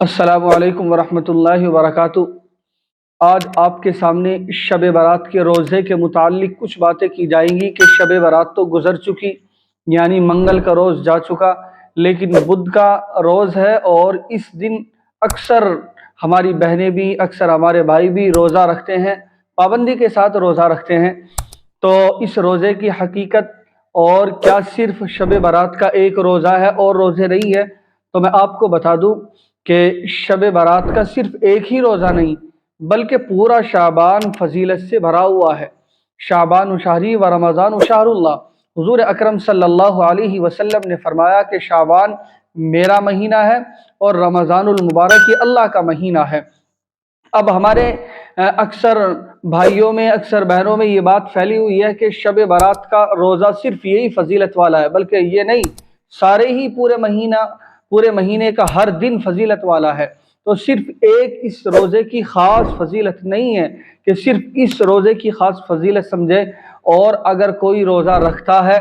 السلام علیکم ورحمۃ اللہ وبرکاتہ۔ آج آپ کے سامنے شب برات کے روزے کے متعلق کچھ باتیں کی جائیں گی کہ شب برات تو گزر چکی، یعنی منگل کا روز جا چکا، لیکن بدھ کا روز ہے اور اس دن اکثر ہماری بہنیں بھی، اکثر ہمارے بھائی بھی روزہ رکھتے ہیں، پابندی کے ساتھ روزہ رکھتے ہیں۔ تو اس روزے کی حقیقت اور کیا صرف شب برات کا ایک روزہ ہے اور روزے نہیں ہے؟ تو میں آپ کو بتا دوں کہ شب برات کا صرف ایک ہی روزہ نہیں بلکہ پورا شعبان فضیلت سے بھرا ہوا ہے۔ شعبان شہری و رمضان شہر اللہ، حضور اکرم صلی اللہ علیہ وسلم نے فرمایا کہ شعبان میرا مہینہ ہے اور رمضان المبارک یہ اللہ کا مہینہ ہے۔ اب ہمارے اکثر بھائیوں میں، اکثر بہنوں میں یہ بات پھیلی ہوئی ہے کہ شب برات کا روزہ صرف یہی فضیلت والا ہے، بلکہ یہ نہیں، سارے ہی پورے مہینے کا ہر دن فضیلت والا ہے۔ تو صرف ایک اس روزے کی خاص فضیلت نہیں ہے کہ صرف اس روزے کی خاص فضیلت سمجھے، اور اگر کوئی روزہ رکھتا ہے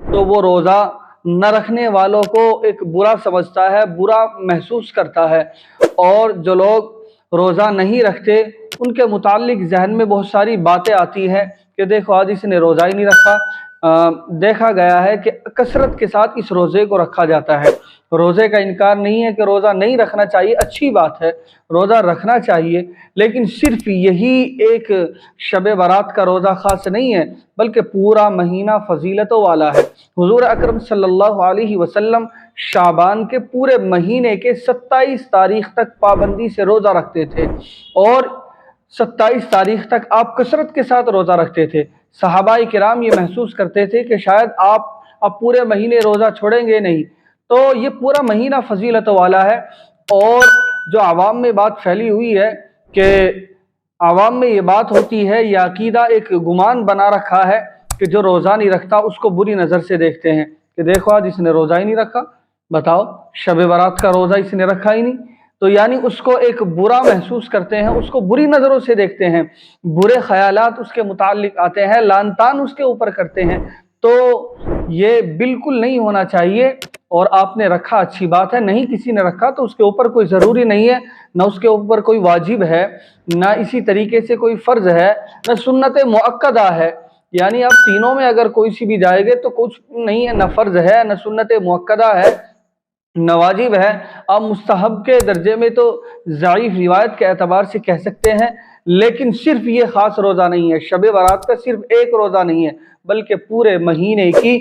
تو وہ روزہ نہ رکھنے والوں کو ایک برا سمجھتا ہے، برا محسوس کرتا ہے، اور جو لوگ روزہ نہیں رکھتے ان کے متعلق ذہن میں بہت ساری باتیں آتی ہیں کہ دیکھو آج اس نے روزہ ہی نہیں رکھا۔ دیکھا گیا ہے کہ کثرت کے ساتھ اس روزے کو رکھا جاتا ہے۔ روزے کا انکار نہیں ہے کہ روزہ نہیں رکھنا چاہیے، اچھی بات ہے، روزہ رکھنا چاہیے، لیکن صرف یہی ایک شب برات کا روزہ خاص نہیں ہے بلکہ پورا مہینہ فضیلتوں والا ہے۔ حضور اکرم صلی اللہ علیہ وسلم شعبان کے پورے مہینے کے 27 تاریخ تک پابندی سے روزہ رکھتے تھے، اور 27 تاریخ تک آپ کثرت کے ساتھ روزہ رکھتے تھے۔ صحابہ کرام یہ محسوس کرتے تھے کہ شاید آپ اب پورے مہینے روزہ چھوڑیں گے نہیں، تو یہ پورا مہینہ فضیلت والا ہے۔ اور جو عوام میں بات پھیلی ہوئی ہے کہ عوام میں یہ بات ہوتی ہے، یہ عقیدہ ایک گمان بنا رکھا ہے کہ جو روزہ نہیں رکھتا اس کو بری نظر سے دیکھتے ہیں کہ دیکھو آج اس نے روزہ ہی نہیں رکھا، بتاؤ شب برات کا روزہ اس نے رکھا ہی نہیں، تو یعنی اس کو ایک برا محسوس کرتے ہیں، اس کو بری نظروں سے دیکھتے ہیں، برے خیالات اس کے متعلق آتے ہیں، لعن طعن اس کے اوپر کرتے ہیں۔ تو یہ بالکل نہیں ہونا چاہیے، اور آپ نے رکھا اچھی بات ہے، نہیں کسی نے رکھا تو اس کے اوپر کوئی ضروری نہیں ہے، نہ اس کے اوپر کوئی واجب ہے، نہ اسی طریقے سے کوئی فرض ہے، نہ سنت مؤکدہ ہے، یعنی آپ تینوں میں اگر کوئی سی بھی جائے گے تو کچھ نہیں ہے، نہ فرض ہے، نہ سنت مؤکدہ ہے، نہ واجب ہے۔ آپ مستحب کے درجے میں تو ضعیف روایت کے اعتبار سے کہہ سکتے ہیں، لیکن صرف یہ خاص روزہ نہیں ہے، شب برات کا صرف ایک روزہ نہیں ہے بلکہ پورے مہینے کی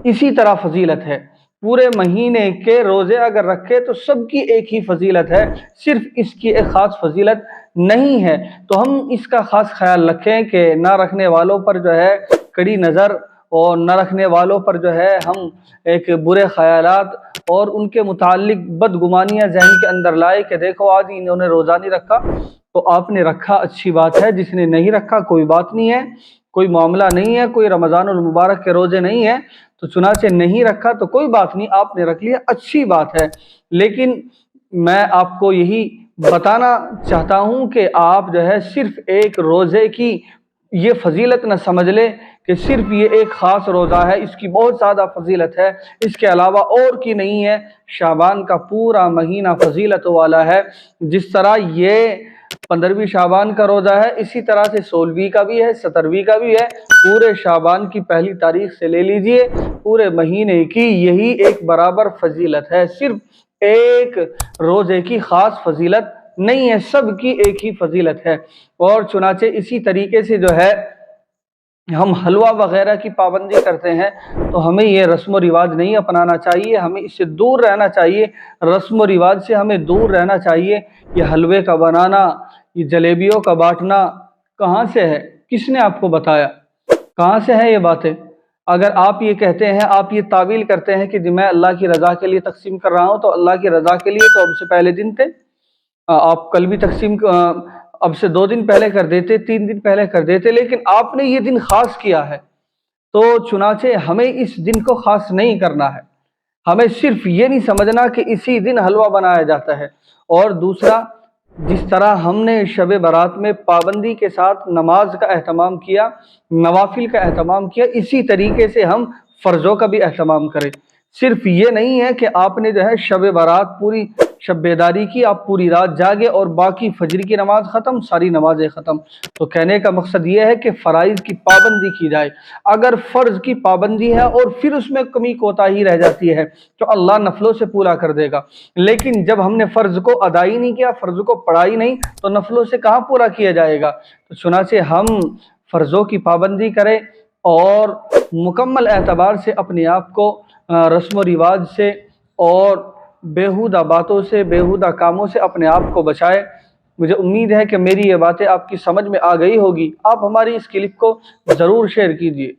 اسی طرح فضیلت ہے۔ پورے مہینے کے روزے اگر رکھے تو سب کی ایک ہی فضیلت ہے، صرف اس کی ایک خاص فضیلت نہیں ہے۔ تو ہم اس کا خاص خیال رکھیں کہ نہ رکھنے والوں پر جو ہے کڑی نظر، اور نہ رکھنے والوں پر جو ہے ہم ایک برے خیالات اور ان کے متعلق بدگمانیاں ذہن کے اندر لائے کہ دیکھو آج انہوں نے روزہ نہیں رکھا، تو آپ نے رکھا اچھی بات ہے، جس نے نہیں رکھا کوئی بات نہیں ہے، کوئی معاملہ نہیں ہے، کوئی رمضان المبارک کے روزے نہیں ہیں، تو چنانچہ نہیں رکھا تو کوئی بات نہیں، آپ نے رکھ لیا اچھی بات ہے۔ لیکن میں آپ کو یہی بتانا چاہتا ہوں کہ آپ جو ہے صرف ایک روزے کی یہ فضیلت نہ سمجھ لے کہ صرف یہ ایک خاص روزہ ہے، اس کی بہت زیادہ فضیلت ہے، اس کے علاوہ اور کی نہیں ہے۔ شعبان کا پورا مہینہ فضیلت والا ہے، جس طرح یہ 15ویں شعبان کا روزہ ہے، اسی طرح سے 16ویں کا بھی ہے، 17ویں کا بھی ہے۔ پورے شعبان کی پہلی تاریخ سے لے لیجئے، پورے مہینے کی یہی ایک برابر فضیلت ہے، صرف ایک روزے کی خاص فضیلت نہیں ہے، سب کی ایک ہی فضیلت ہے۔ اور چنانچہ اسی طریقے سے جو ہے ہم حلوہ وغیرہ کی پابندی کرتے ہیں تو ہمیں یہ رسم و رواج نہیں اپنانا چاہیے، ہمیں اس سے دور رہنا چاہیے، رسم و رواج سے ہمیں دور رہنا چاہیے۔ یہ حلوے کا بنانا، یہ جلیبیوں کا بانٹنا کہاں سے ہے؟ کس نے آپ کو بتایا؟ کہاں سے ہیں یہ باتیں؟ اگر آپ یہ کہتے ہیں، آپ یہ تعویل کرتے ہیں کہ میں اللہ کی رضا کے لیے تقسیم کر رہا ہوں، تو اللہ کی رضا کے لیے تو اب سے پہلے دن تھے، آپ کل بھی تقسیم اب سے 2 دن پہلے کر دیتے، 3 دن پہلے کر دیتے، لیکن آپ نے یہ دن خاص کیا ہے، تو چنانچہ ہمیں اس دن کو خاص نہیں کرنا ہے، ہمیں صرف یہ نہیں سمجھنا کہ اسی دن حلوہ بنایا جاتا ہے۔ اور دوسرا، جس طرح ہم نے شب برات میں پابندی کے ساتھ نماز کا اہتمام کیا، نوافل کا اہتمام کیا، اسی طریقے سے ہم فرضوں کا بھی اہتمام کریں۔ صرف یہ نہیں ہے کہ آپ نے جو ہے شب برات پوری شب بیداری کی، آپ پوری رات جاگے اور باقی فجر کی نماز ختم، ساری نمازیں ختم۔ تو کہنے کا مقصد یہ ہے کہ فرائض کی پابندی کی جائے۔ اگر فرض کی پابندی ہے اور پھر اس میں کمی کوتاہی رہ جاتی ہے تو اللہ نفلوں سے پورا کر دے گا، لیکن جب ہم نے فرض کو ادا ہی نہیں کیا، فرض کو پڑھا ہی نہیں، تو نفلوں سے کہاں پورا کیا جائے گا؟ تو چنانچہ ہم فرضوں کی پابندی کریں اور مکمل اعتبار سے اپنے آپ کو رسم و رواج سے اور بیہودہ باتوں سے، بیہودہ کاموں سے اپنے آپ کو بچائے۔ مجھے امید ہے کہ میری یہ باتیں آپ کی سمجھ میں آ گئی ہوگی۔ آپ ہماری اس کلپ کو ضرور شیئر کیجیے۔